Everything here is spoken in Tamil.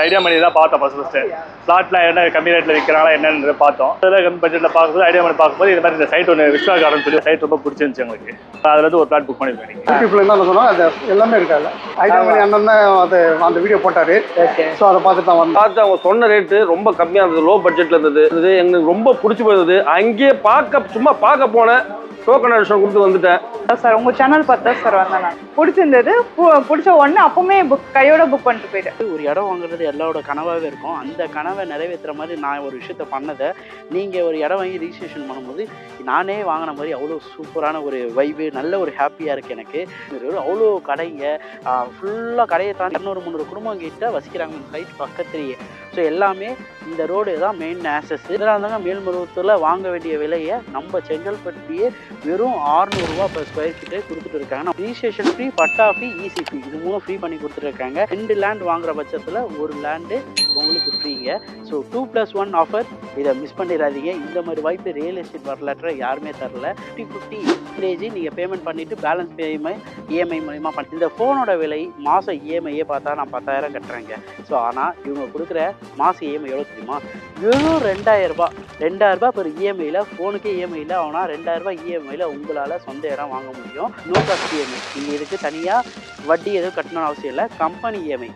ஐடியா மணி தான் பார்த்தோம் ஃபர்ஸ்ட் பிளாட்லாம் என்ன கம்மி ரேட்டில் விற்கிறாங்களா என்னன்னு பார்த்தோம். அதில் கம்மி பட்ஜெட்டில் பார்க்கும்போது ஐடியா மணி பார்க்கும்போது இது மாதிரி இந்த சைட் ஒன்று விஸ்வா கார்டன் சொல்லி சைட் ரொம்ப பிடிச்சிருந்துச்சு எங்களுக்கு. அதில் வந்து ஒரு பிளாட் புக் பண்ணிருக்கேன். யூடியூப்ல என்ன சொன்னால் அது எல்லாமே இருக்காது. ஐடியா மணி அண்ணன் அது அந்த வீடியோ போட்டார். ஸோ அதை பார்த்துட்டு தான் வந்தோம். பார்த்து அவங்க சொன்ன ரேட்டு ரொம்ப கம்மியாக இருந்தது, லோ பட்ஜெட்டில் இருந்தது. எங்களுக்கு ரொம்ப பிடிச்சி போயிருந்தது. அங்கேயே சும்மா பார்க்க போனேன், டோக்கன் அடிஷன் கொடுத்து வந்துட்டேன். சார் உங்கள் சேனல் பார்த்தா சார் வந்தேன். நான் பிடிச்சிருந்தது, பிடிச்ச உடனே அப்பவுமே கையோட புக் பண்ணிட்டு போயிட்டேன். ஒரு இடம் வாங்குறது எல்லாரோட கனவாகவே இருக்கும். அந்த கனவை நிறைவேற்றுற மாதிரி நான் ஒரு விஷயத்த பண்ணதை நீங்கள் ஒரு இடம் வாங்கி ரிஜிஸ்ட்ரேஷன் பண்ணும்போது நானே வாங்கின மாதிரி அவ்வளோ சூப்பரான ஒரு வைபு, நல்ல ஒரு ஹாப்பியாக இருக்குது எனக்கு. அவ்வளோ கடைங்க ஃபுல்லாக கடையை தாண்டி 200-300 குடும்பம் கிட்ட வசிக்கிறாங்க இந்த சைட் பக்கத்துலேயே. ஸோ எல்லாமே இந்த ரோடு தான் மெயின் ஆக்சஸ். இதெல்லாம் இருந்தாங்க மேல்மருவத்தூரில் வாங்க வேண்டிய விலையை நம்ம செங்கல்பட்டுலேயே வெறும் 600 ரூபா per ஸ்கொயர் ஃபீட்டே கொடுத்துட்டு இருக்காங்க. ரிஜிஸ்ட்ரேஷன் ஃப்ரீ, பட்டா ஃப்ரீ, ஈசி ஃப்ரீ, இது 3 ஃப்ரீ பண்ணி கொடுத்துருக்காங்க. 2 லேண்ட் வாங்குற பட்சத்தில் ஒரு லேண்டு உங்களுக்கு ஃப்ரீங்க. ஸோ 2+1 ஆஃபர், இதை மிஸ் பண்ணிடாதீங்க. இந்த மாதிரி வாய்ப்பு ரியல் எஸ்டேட் வரலாற்றை யாருமே தரல. 50-50 நீங்கள் பேமெண்ட் பண்ணிவிட்டு பேலன்ஸ் இஎம்ஐ மூலிமா பண்ணி. இந்த ஃபோனோட விலை மாதம் இஎம்ஐயே பார்த்தா நான் 10,000 கட்டுறேங்க. ஸோ ஆனால் இவங்க கொடுக்குற மாதம் இஎம்ஐ எவ்வளோ தெரியுமா? வெறும் 2,000 ரூபா. 2,000 ரூபா per இஎம்ஐயில், ஃபோனுக்கே இஎம்ஐயில் ஆனால் 2,000 ரூபா இஎம்ஐயில் உங்களால் சொந்த இடம் வாங்க முடியும். No cost EMI. நீங்கள் இதுக்கு தனியாக வட்டி எதுவும் கட்டணும்னு அவசியம் இல்லை. Company EMI.